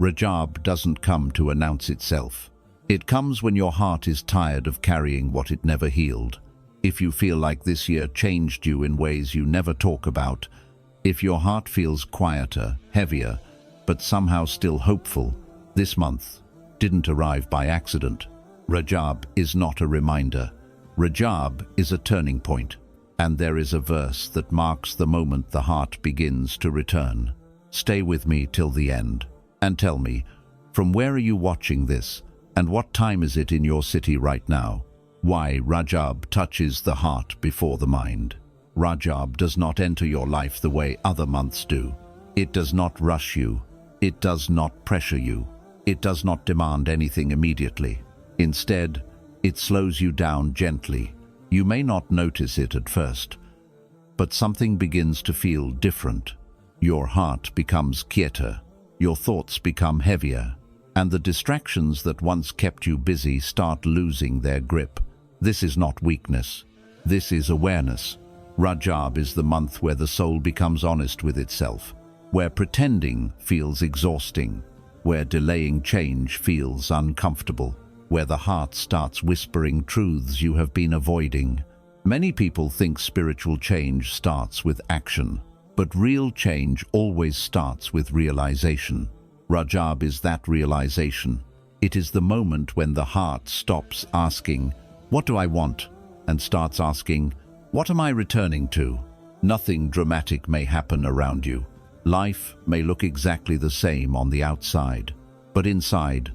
Rajab doesn't come to announce itself. It comes when your heart is tired of carrying what it never healed. If you feel like this year changed you in ways you never talk about, if your heart feels quieter, heavier, but somehow still hopeful, this month didn't arrive by accident. Rajab is not a reminder. Rajab is a turning point, and there is a verse that marks the moment the heart begins to return. Stay with me till the end, and tell me, from where are you watching this, and what time is it in your city right now? Why Rajab touches the heart before the mind. Rajab does not enter your life the way other months do. It does not rush you. It does not pressure you. It does not demand anything immediately. Instead, it slows you down gently. You may not notice it at first, but something begins to feel different. Your heart becomes quieter. Your thoughts become heavier, and the distractions that once kept you busy start losing their grip. This is not weakness. This is awareness. Rajab is the month where the soul becomes honest with itself, where pretending feels exhausting, where delaying change feels uncomfortable, where the heart starts whispering truths you have been avoiding. Many people think spiritual change starts with action, but real change always starts with realization. Rajab is that realization. It is the moment when the heart stops asking, "What do I want?" and starts asking, "What am I returning to?" Nothing dramatic may happen around you. Life may look exactly the same on the outside, but inside,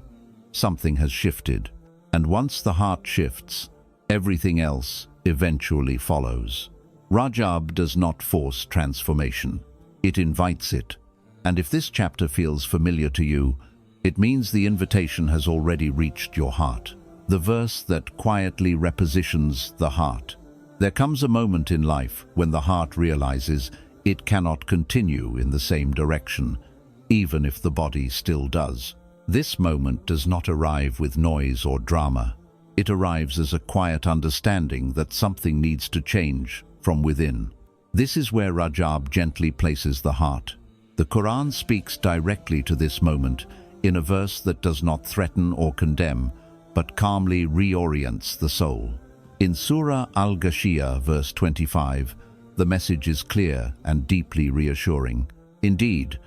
something has shifted. And once the heart shifts, everything else eventually follows. Rajab does not force transformation. It invites it. And if this chapter feels familiar to you, it means the invitation has already reached your heart. The verse that quietly repositions the heart. There comes a moment in life when the heart realizes it cannot continue in the same direction, even if the body still does. This moment does not arrive with noise or drama. It arrives as a quiet understanding that something needs to change from within. This is where Rajab gently places the heart. The Qur'an speaks directly to this moment in a verse that does not threaten or condemn, but calmly reorients the soul. In Surah Al-Ghashiyah, verse 25, the message is clear and deeply reassuring. Indeed,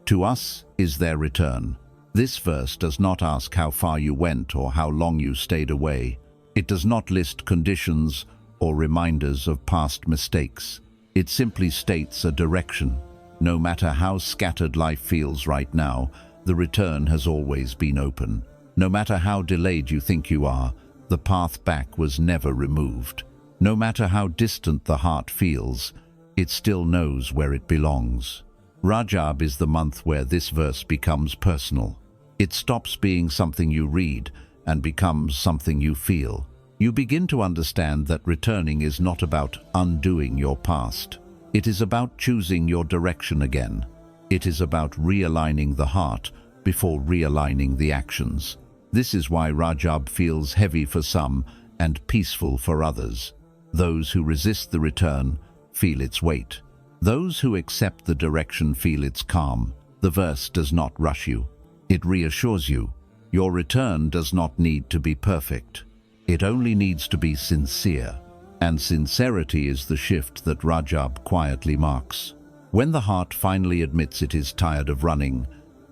to us is their return. This verse does not ask how far you went or how long you stayed away. It does not list conditions or reminders of past mistakes. It simply states a direction. No matter how scattered life feels right now, the return has always been open. No matter how delayed you think you are, the path back was never removed. No matter how distant the heart feels, it still knows where it belongs. Rajab is the month where this verse becomes personal. It stops being something you read and becomes something you feel. You begin to understand that returning is not about undoing your past. It is about choosing your direction again. It is about realigning the heart before realigning the actions. This is why Rajab feels heavy for some and peaceful for others. Those who resist the return feel its weight. Those who accept the direction feel its calm. The verse does not rush you. It reassures you. Your return does not need to be perfect. It only needs to be sincere. And sincerity is the shift that Rajab quietly marks. When the heart finally admits it is tired of running,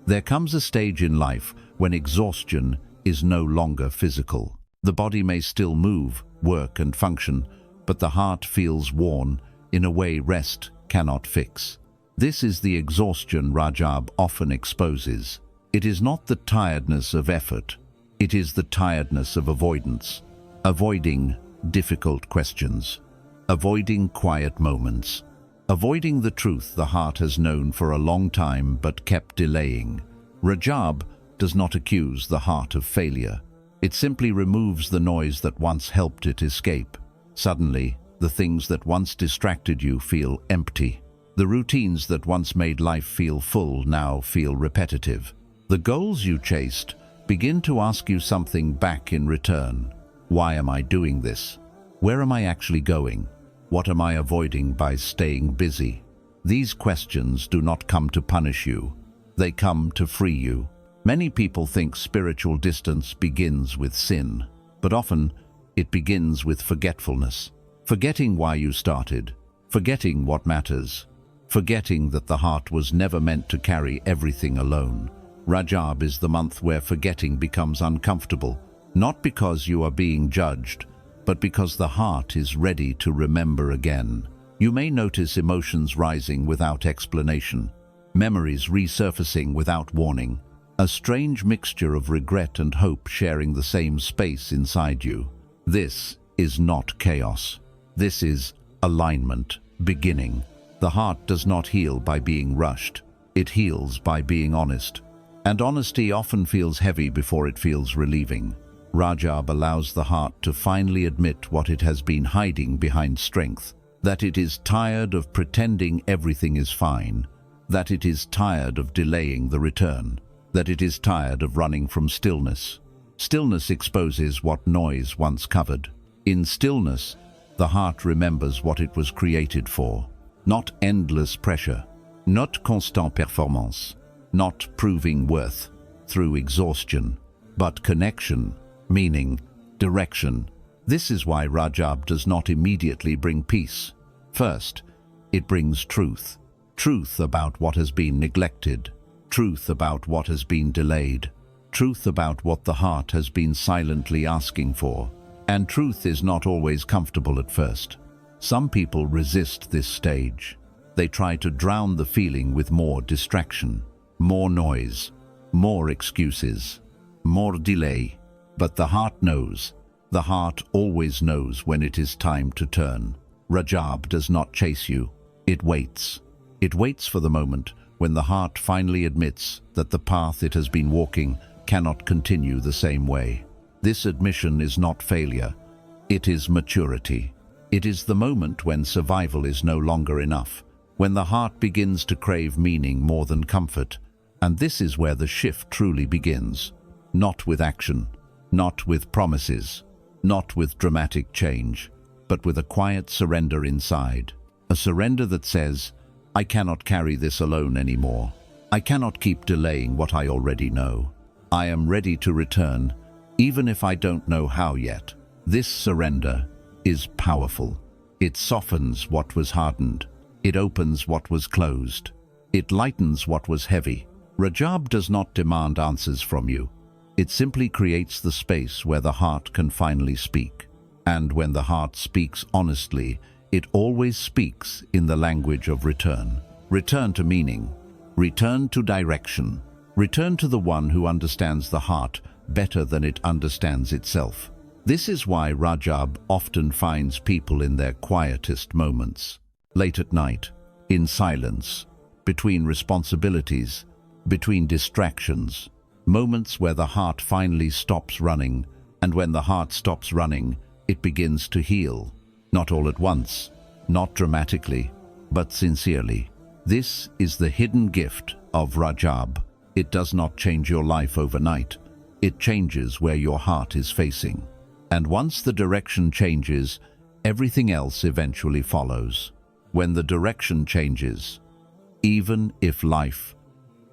there comes a stage in life when exhaustion is no longer physical. The body may still move, work and function, but the heart feels worn in a way rest cannot fix. This is the exhaustion Rajab often exposes. It is not the tiredness of effort, it is the tiredness of avoidance. Avoiding difficult questions, avoiding quiet moments, avoiding the truth the heart has known for a long time but kept delaying. Rajab does not accuse the heart of failure. It simply removes the noise that once helped it escape. Suddenly, the things that once distracted you feel empty. The routines that once made life feel full now feel repetitive. The goals you chased begin to ask you something back in return. Why am I doing this? Where am I actually going? What am I avoiding by staying busy? These questions do not come to punish you. They come to free you. Many people think spiritual distance begins with sin, but often it begins with forgetfulness. Forgetting why you started, forgetting what matters, forgetting that the heart was never meant to carry everything alone. Rajab is the month where forgetting becomes uncomfortable, not because you are being judged, but because the heart is ready to remember again. You may notice emotions rising without explanation, memories resurfacing without warning, a strange mixture of regret and hope sharing the same space inside you. This is not chaos. This is alignment beginning. The heart does not heal by being rushed. It heals by being honest. And honesty often feels heavy before it feels relieving. Rajab allows the heart to finally admit what it has been hiding behind strength, that it is tired of pretending everything is fine, that it is tired of delaying the return, that it is tired of running from stillness. Stillness exposes what noise once covered. In stillness, the heart remembers what it was created for. Not endless pressure, not constant performance, not proving worth through exhaustion, but connection, meaning, direction. This is why Rajab does not immediately bring peace. First, it brings truth. Truth about what has been neglected, truth about what has been delayed, truth about what the heart has been silently asking for. And truth is not always comfortable at first. Some people resist this stage. They try to drown the feeling with more distraction, more noise, more excuses, more delay. But the heart knows. The heart always knows when it is time to turn. Rajab does not chase you. It waits. It waits for the moment when the heart finally admits that the path it has been walking cannot continue the same way. This admission is not failure. It is maturity. It is the moment when survival is no longer enough, when the heart begins to crave meaning more than comfort. And this is where the shift truly begins. Not with action, not with promises, not with dramatic change, but with a quiet surrender inside. A surrender that says, I cannot carry this alone anymore. I cannot keep delaying what I already know. I am ready to return, even if I don't know how yet. This surrender is powerful. It softens what was hardened. It opens what was closed. It lightens what was heavy. Rajab does not demand answers from you. It simply creates the space where the heart can finally speak. And when the heart speaks honestly, it always speaks in the language of return. Return to meaning. Return to direction. Return to the one who understands the heart better than it understands itself. This is why Rajab often finds people in their quietest moments. Late at night, in silence, between responsibilities, between distractions. Moments where the heart finally stops running, and when the heart stops running, it begins to heal. Not all at once, not dramatically, but sincerely. This is the hidden gift of Rajab. It does not change your life overnight. It changes where your heart is facing. And once the direction changes, everything else eventually follows. When the direction changes, even if life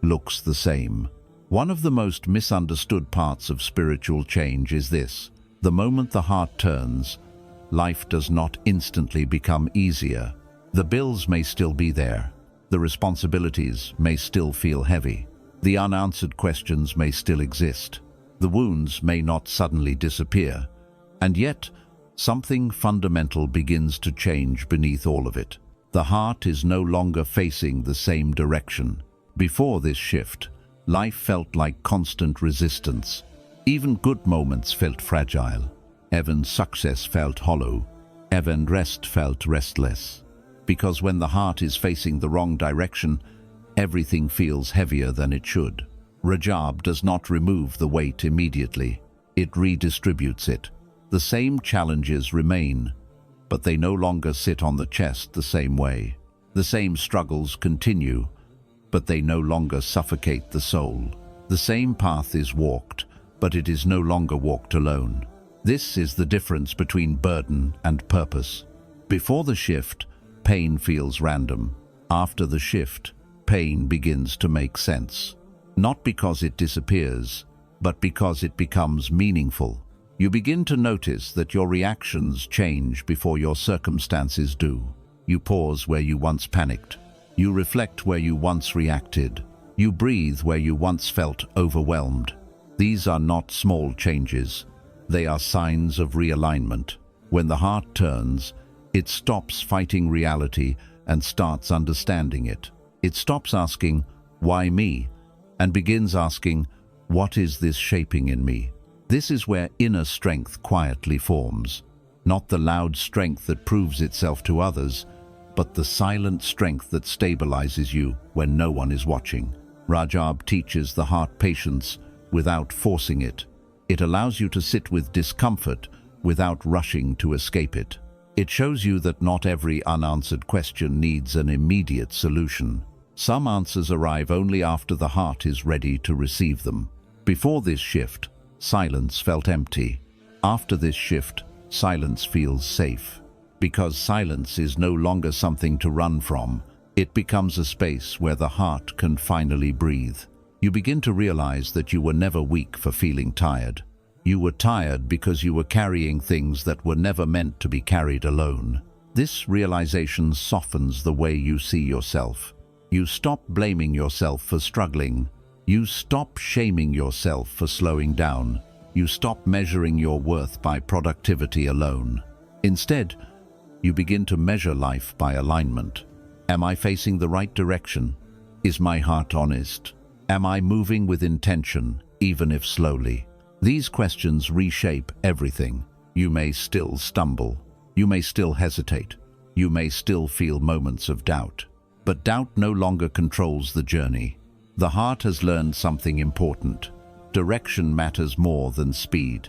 looks the same. One of the most misunderstood parts of spiritual change is this. The moment the heart turns, life does not instantly become easier. The bills may still be there. The responsibilities may still feel heavy. The unanswered questions may still exist. The wounds may not suddenly disappear. And yet, something fundamental begins to change beneath all of it. The heart is no longer facing the same direction. Before this shift, life felt like constant resistance. Even good moments felt fragile. Even success felt hollow. Even rest felt restless. Because when the heart is facing the wrong direction, everything feels heavier than it should. Rajab does not remove the weight immediately. It redistributes it. The same challenges remain, but they no longer sit on the chest the same way. The same struggles continue, but they no longer suffocate the soul. The same path is walked, but it is no longer walked alone. This is the difference between burden and purpose. Before the shift, pain feels random. After the shift, pain begins to make sense. not because it disappears, but because it becomes meaningful. You begin to notice that your reactions change before your circumstances do. You pause where you once panicked. You reflect where you once reacted. You breathe where you once felt overwhelmed. These are not small changes. They are signs of realignment. When the heart turns, it stops fighting reality and starts understanding it. It stops asking, "Why me?" and begins asking, "What is this shaping in me?" This is where inner strength quietly forms. Not the loud strength that proves itself to others, but the silent strength that stabilizes you when no one is watching. Rajab teaches the heart patience without forcing it. It allows you to sit with discomfort without rushing to escape it. It shows you that not every unanswered question needs an immediate solution. Some answers arrive only after the heart is ready to receive them. Before this shift, silence felt empty. After this shift, silence feels safe. Because silence is no longer something to run from, it becomes a space where the heart can finally breathe. You begin to realize that you were never weak for feeling tired. You were tired because you were carrying things that were never meant to be carried alone. This realization softens the way you see yourself. You stop blaming yourself for struggling. You stop shaming yourself for slowing down. You stop measuring your worth by productivity alone. Instead, you begin to measure life by alignment. Am I facing the right direction? Is my heart honest? Am I moving with intention, even if slowly? These questions reshape everything. You may still stumble. You may still hesitate. You may still feel moments of doubt. But doubt no longer controls the journey. The heart has learned something important. Direction matters more than speed.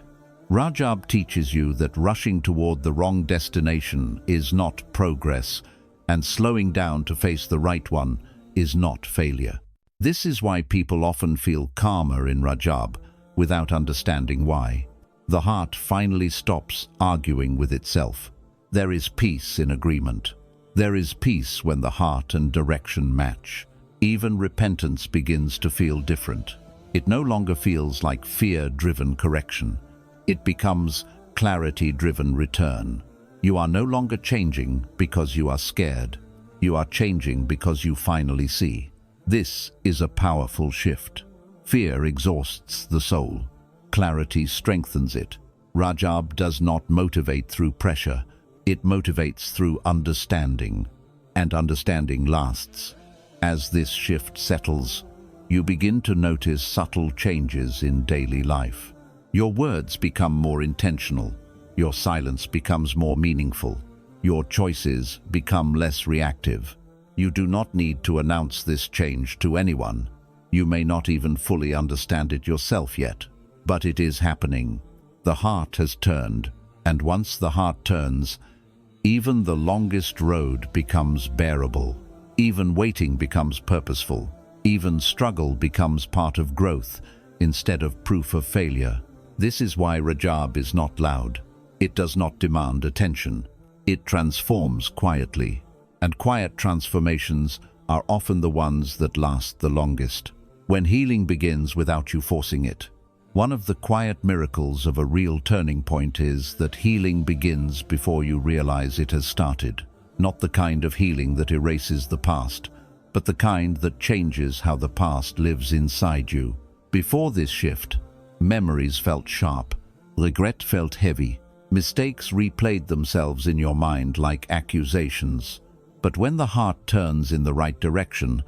Rajab teaches you that rushing toward the wrong destination is not progress, and slowing down to face the right one is not failure. This is why people often feel calmer in Rajab without understanding why. The heart finally stops arguing with itself. There is peace in agreement. There is peace when the heart and direction match. Even repentance begins to feel different. It no longer feels like fear-driven correction. It becomes clarity-driven return. You are no longer changing because you are scared. You are changing because you finally see. This is a powerful shift. Fear exhausts the soul. Clarity strengthens it. Rajab does not motivate through pressure. It motivates through understanding. And understanding lasts. As this shift settles, you begin to notice subtle changes in daily life. Your words become more intentional. Your silence becomes more meaningful. Your choices become less reactive. You do not need to announce this change to anyone. You may not even fully understand it yourself yet, but it is happening. The heart has turned, and once the heart turns, even the longest road becomes bearable. Even waiting becomes purposeful. Even struggle becomes part of growth instead of proof of failure. This is why Rajab is not loud. It does not demand attention. It transforms quietly. And quiet transformations are often the ones that last the longest. When healing begins without you forcing it. One of the quiet miracles of a real turning point is that healing begins before you realize it has started. Not the kind of healing that erases the past, but the kind that changes how the past lives inside you. Before this shift, memories felt sharp, regret felt heavy, mistakes replayed themselves in your mind like accusations. But when the heart turns in the right direction,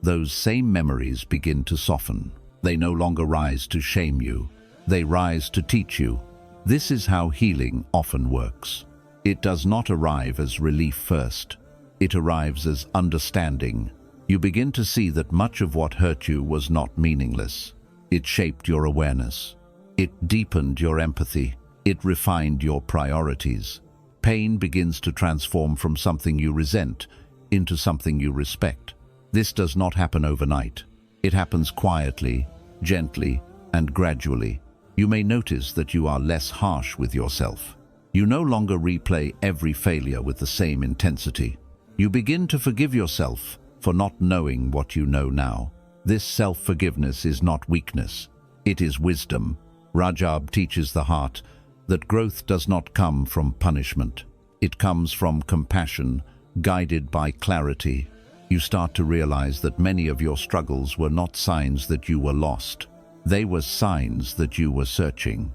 those same memories begin to soften. They no longer rise to shame you. They rise to teach you. This is how healing often works. It does not arrive as relief first. It arrives as understanding. You begin to see that much of what hurt you was not meaningless. It shaped your awareness. It deepened your empathy. It refined your priorities. Pain begins to transform from something you resent into something you respect. This does not happen overnight. It happens quietly, gently, and gradually. You may notice that you are less harsh with yourself. You no longer replay every failure with the same intensity. You begin to forgive yourself for not knowing what you know now. This self-forgiveness is not weakness. It is wisdom. Rajab teaches the heart that growth does not come from punishment. It comes from compassion, guided by clarity. You start to realize that many of your struggles were not signs that you were lost. They were signs that you were searching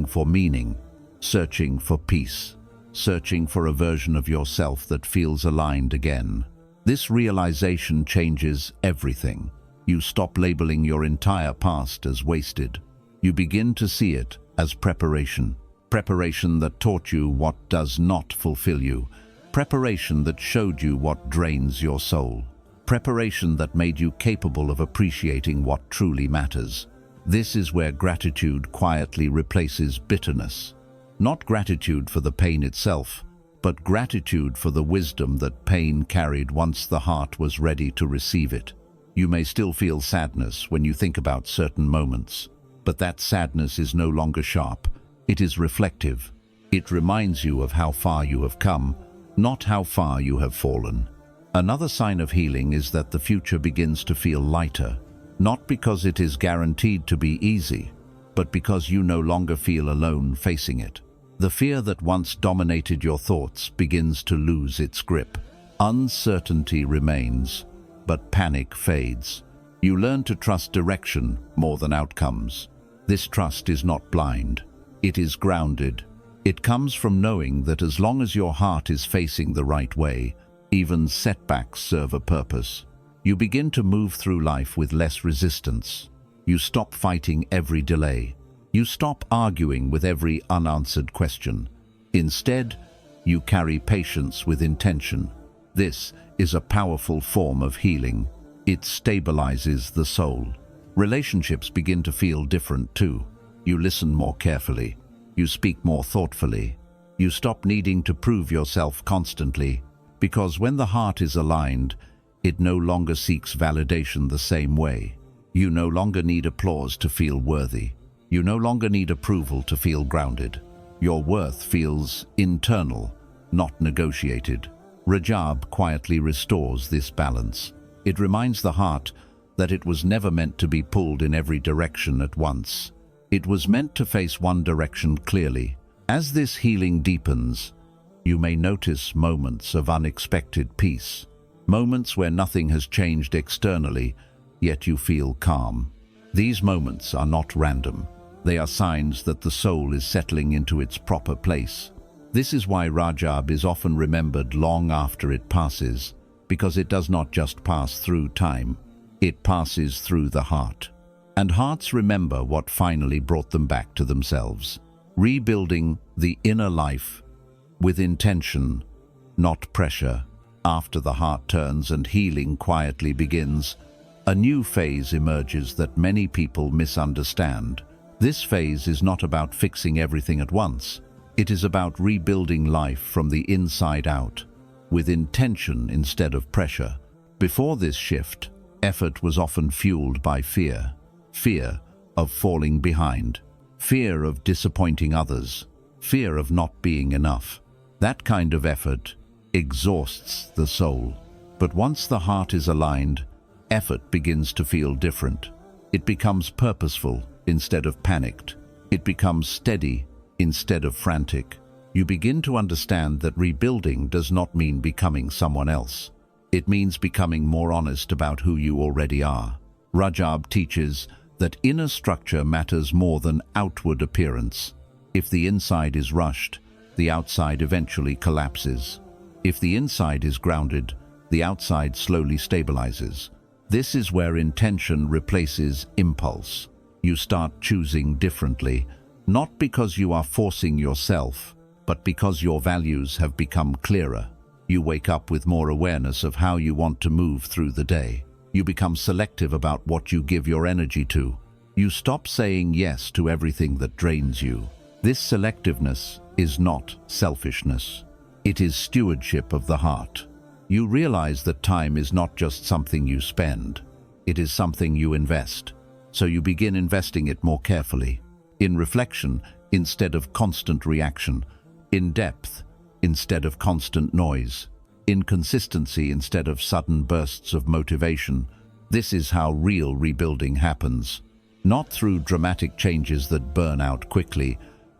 for meaning, searching for peace, searching for a version of yourself that feels aligned again. This realization changes everything. You stop labeling your entire past as wasted. You begin to see it as preparation. Preparation that taught you what does not fulfill you. Preparation that showed you what drains your soul. Preparation that made you capable of appreciating what truly matters. This is where gratitude quietly replaces bitterness. Not gratitude for the pain itself, but gratitude for the wisdom that pain carried once the heart was ready to receive it. You may still feel sadness when you think about certain moments, but that sadness is no longer sharp. It is reflective. It reminds you of how far you have come, not how far you have fallen. Another sign of healing is that the future begins to feel lighter, not because it is guaranteed to be easy, but because you no longer feel alone facing it. The fear that once dominated your thoughts begins to lose its grip. Uncertainty remains, but panic fades. You learn to trust direction more than outcomes. This trust is not blind. It is grounded. It comes from knowing that as long as your heart is facing the right way, even setbacks serve a purpose. You begin to move through life with less resistance. You stop fighting every delay. You stop arguing with every unanswered question. Instead, you carry patience with intention. This is a powerful form of healing. It stabilizes the soul. Relationships begin to feel different too. You listen more carefully. You speak more thoughtfully. You stop needing to prove yourself constantly, because when the heart is aligned, it no longer seeks validation the same way. You no longer need applause to feel worthy. You no longer need approval to feel grounded. Your worth feels internal, not negotiated. Rajab quietly restores this balance. It reminds the heart that it was never meant to be pulled in every direction at once. It was meant to face one direction clearly. As this healing deepens, you may notice moments of unexpected peace. Moments where nothing has changed externally, yet you feel calm. These moments are not random. They are signs that the soul is settling into its proper place. This is why Rajab is often remembered long after it passes, because it does not just pass through time, it passes through the heart. And hearts remember what finally brought them back to themselves. Rebuilding the inner life with intention, not pressure. After the heart turns and healing quietly begins, a new phase emerges that many people misunderstand. This phase is not about fixing everything at once. It is about rebuilding life from the inside out, with intention instead of pressure. Before this shift, effort was often fueled by fear. Fear of falling behind. Fear of disappointing others. Fear of not being enough. That kind of effort exhausts the soul. But once the heart is aligned, effort begins to feel different. It becomes purposeful instead of panicked. It becomes steady instead of frantic. You begin to understand that rebuilding does not mean becoming someone else. It means becoming more honest about who you already are. Rajab teaches that inner structure matters more than outward appearance. If the inside is rushed, the outside eventually collapses. If the inside is grounded, the outside slowly stabilizes. This is where intention replaces impulse. You start choosing differently, not because you are forcing yourself, but because your values have become clearer. You wake up with more awareness of how you want to move through the day. You become selective about what you give your energy to. You stop saying yes to everything that drains you. This selectiveness is not selfishness. It is stewardship of the heart. You realize that time is not just something you spend. It is something you invest. So you begin investing it more carefully. In reflection instead of constant reaction. In depth instead of constant noise. In consistency instead of sudden bursts of motivation. This is how real rebuilding happens, not through dramatic changes that burn out quickly,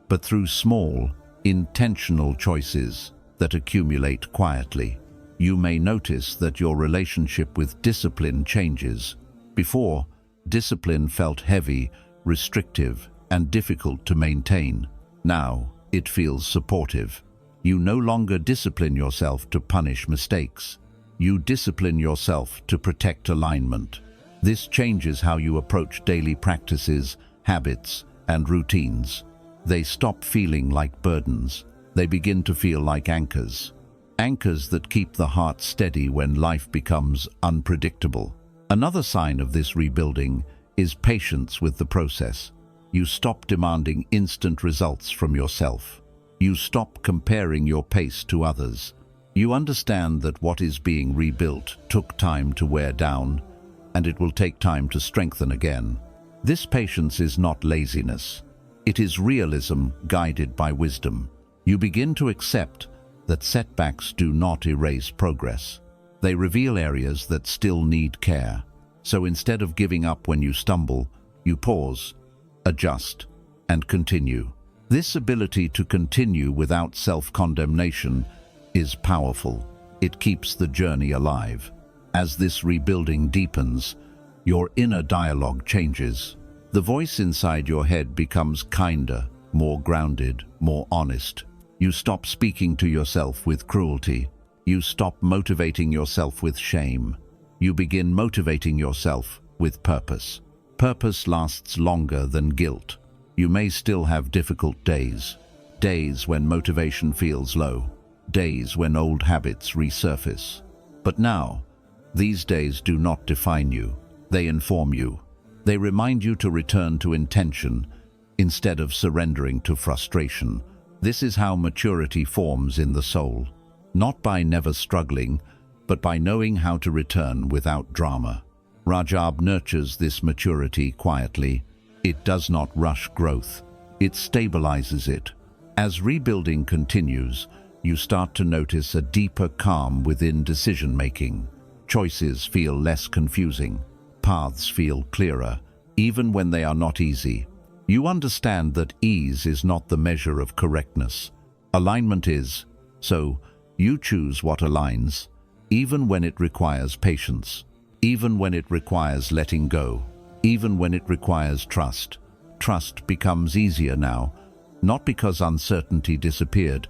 but through small, intentional choices that accumulate quietly. You may notice that your relationship with discipline changes. Before, discipline felt heavy, restrictive, and difficult to maintain. Now, it feels supportive. You no longer discipline yourself to punish mistakes. You discipline yourself to protect alignment. This changes how you approach daily practices, habits, and routines. They stop feeling like burdens. They begin to feel like anchors. Anchors that keep the heart steady when life becomes unpredictable. Another sign of this rebuilding is patience with the process. You stop demanding instant results from yourself. You stop comparing your pace to others. You understand that what is being rebuilt took time to wear down, and it will take time to strengthen again. This patience is not laziness. It is realism guided by wisdom. You begin to accept that setbacks do not erase progress. They reveal areas that still need care. So instead of giving up when you stumble, you pause, adjust, and continue. This ability to continue without self-condemnation is powerful. It keeps the journey alive. As this rebuilding deepens, your inner dialogue changes. The voice inside your head becomes kinder, more grounded, more honest. You stop speaking to yourself with cruelty. You stop motivating yourself with shame. You begin motivating yourself with purpose. Purpose lasts longer than guilt. You may still have difficult days. Days when motivation feels low. Days when old habits resurface. But now, these days do not define you. They inform you. They remind you to return to intention instead of surrendering to frustration. This is how maturity forms in the soul. Not by never struggling, but by knowing how to return without drama. Rajab nurtures this maturity quietly. It does not rush growth. It stabilizes it. As rebuilding continues, you start to notice a deeper calm within decision-making. Choices feel less confusing. Paths feel clearer, even when they are not easy. You understand that ease is not the measure of correctness. Alignment is. So, you choose what aligns, even when it requires patience, even when it requires letting go, even when it requires trust. Trust becomes easier now, not because uncertainty disappeared,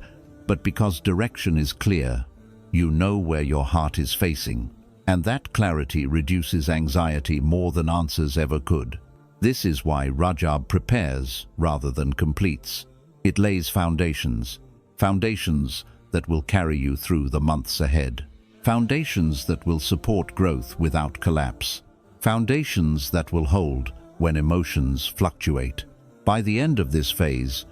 but because direction is clear. You know where your heart is facing, and that clarity reduces anxiety more than answers ever could. This is why Rajab prepares rather than completes. It lays foundations that will carry you through the months ahead. Foundations that will support growth without collapse. Foundations that will hold when emotions fluctuate. By the end of this phase,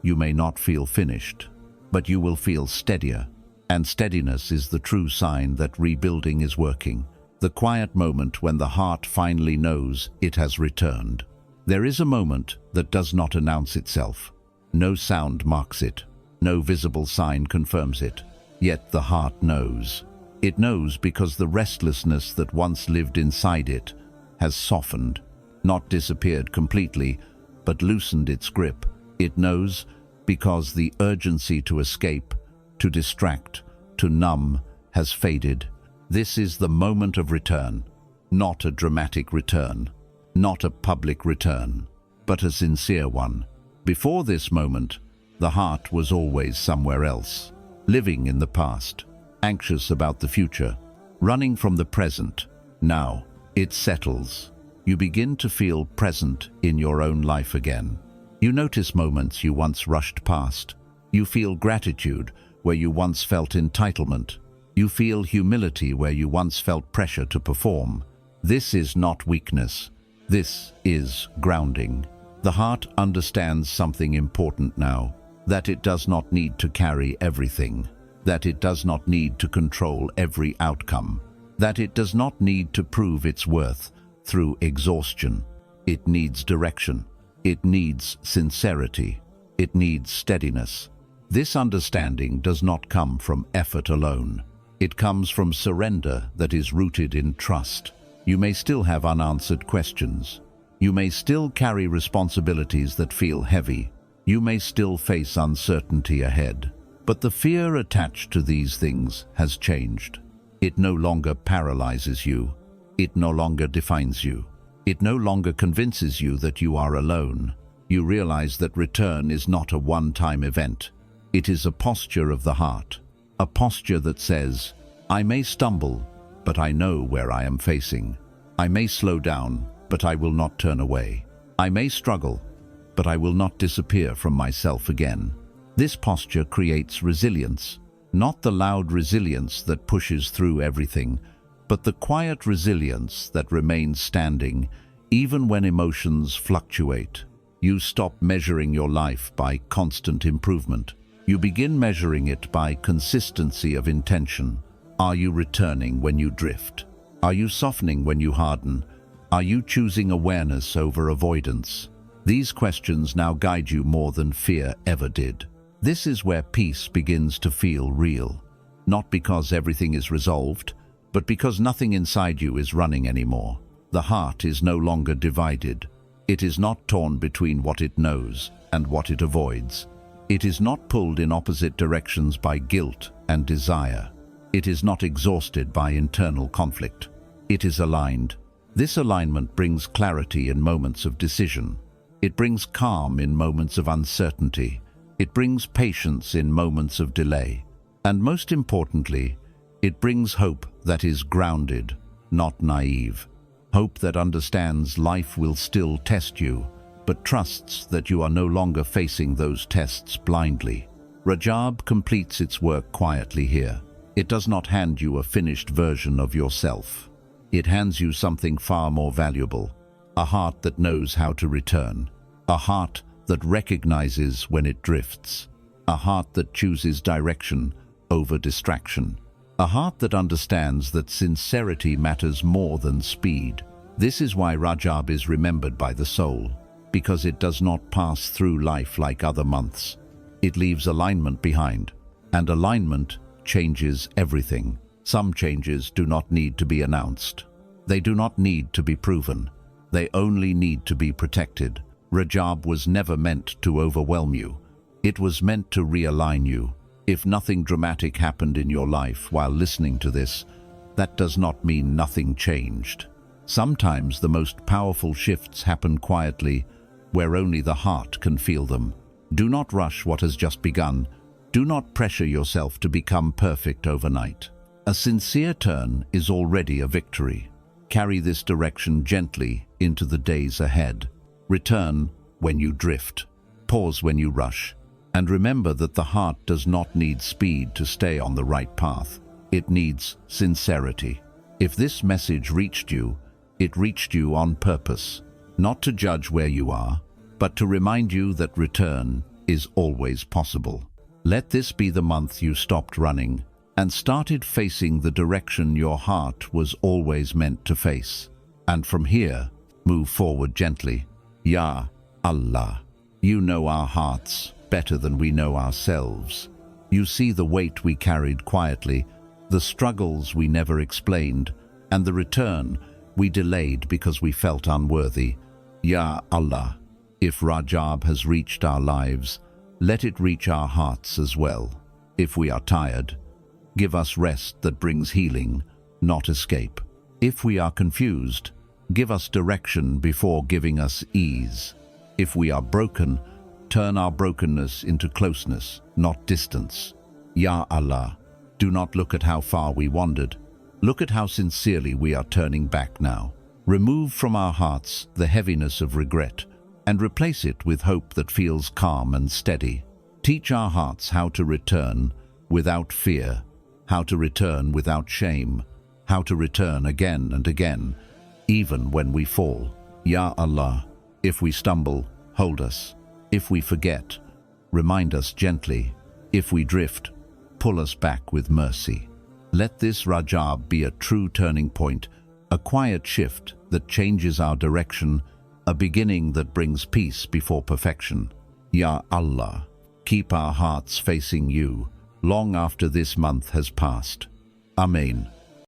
you may not feel finished, but you will feel steadier. And steadiness is the true sign that rebuilding is working. The quiet moment when the heart finally knows it has returned. There is a moment that does not announce itself. No sound marks it. No visible sign confirms it. Yet the heart knows. It knows because the restlessness that once lived inside it has softened, not disappeared completely, but loosened its grip. It knows because the urgency to escape, to distract, to numb has faded. This is the moment of return, not a dramatic return, not a public return, but a sincere one. Before this moment, the heart was always somewhere else, living in the past, anxious about the future, running from the present. Now, it settles. You begin to feel present in your own life again. You notice moments you once rushed past. You feel gratitude where you once felt entitlement. You feel humility where you once felt pressure to perform. This is not weakness. This is grounding. The heart understands something important now, that it does not need to carry everything, that it does not need to control every outcome, that it does not need to prove its worth through exhaustion. It needs direction. It needs sincerity. It needs steadiness. This understanding does not come from effort alone. It comes from surrender that is rooted in trust. You may still have unanswered questions. You may still carry responsibilities that feel heavy. You may still face uncertainty ahead. But the fear attached to these things has changed. It no longer paralyzes you. It no longer defines you. It no longer convinces you that you are alone. You realize that return is not a one-time event. It is a posture of the heart. A posture that says, I may stumble, but I know where I am facing. I may slow down, but I will not turn away. I may struggle, but I will not disappear from myself again. This posture creates resilience, not the loud resilience that pushes through everything, but the quiet resilience that remains standing even when emotions fluctuate. You stop measuring your life by constant improvement. You begin measuring it by consistency of intention. Are you returning when you drift? Are you softening when you harden? Are you choosing awareness over avoidance? These questions now guide you more than fear ever did. This is where peace begins to feel real. Not because everything is resolved, but because nothing inside you is running anymore. The heart is no longer divided. It is not torn between what it knows and what it avoids. It is not pulled in opposite directions by guilt and desire. It is not exhausted by internal conflict. It is aligned. This alignment brings clarity in moments of decision. It brings calm in moments of uncertainty. It brings patience in moments of delay. And most importantly, it brings hope that is grounded, not naive. Hope that understands life will still test you, but trusts that you are no longer facing those tests blindly. Rajab completes its work quietly here. It does not hand you a finished version of yourself. It hands you something far more valuable, a heart that knows how to return, a heart that recognizes when it drifts, a heart that chooses direction over distraction, a heart that understands that sincerity matters more than speed. This is why Rajab is remembered by the soul, because it does not pass through life like other months. It leaves alignment behind, and alignment changes everything. Some changes do not need to be announced. They do not need to be proven. They only need to be protected. Rajab was never meant to overwhelm you. It was meant to realign you. If nothing dramatic happened in your life while listening to this, that does not mean nothing changed. Sometimes the most powerful shifts happen quietly, where only the heart can feel them. Do not rush what has just begun. Do not pressure yourself to become perfect overnight. A sincere turn is already a victory. Carry this direction gently into the days ahead. Return when you drift. Pause when you rush. And remember that the heart does not need speed to stay on the right path. It needs sincerity. If this message reached you, it reached you on purpose, not to judge where you are, but to remind you that return is always possible. Let this be the month you stopped running and started facing the direction your heart was always meant to face. And from here, move forward gently. Ya Allah, you know our hearts better than we know ourselves. You see the weight we carried quietly, the struggles we never explained, and the return we delayed because we felt unworthy. Ya Allah, if Rajab has reached our lives, let it reach our hearts as well. If we are tired, give us rest that brings healing, not escape. If we are confused, give us direction before giving us ease. If we are broken, turn our brokenness into closeness, not distance. Ya Allah, do not look at how far we wandered. Look at how sincerely we are turning back now. Remove from our hearts the heaviness of regret and replace it with hope that feels calm and steady. Teach our hearts how to return without fear, how to return without shame, how to return again and again, even when we fall. Ya Allah, if we stumble, hold us. If we forget, remind us gently. If we drift, pull us back with mercy. Let this Rajab be a true turning point, a quiet shift that changes our direction, a beginning that brings peace before perfection. Ya Allah, keep our hearts facing you long after this month has passed. Amen.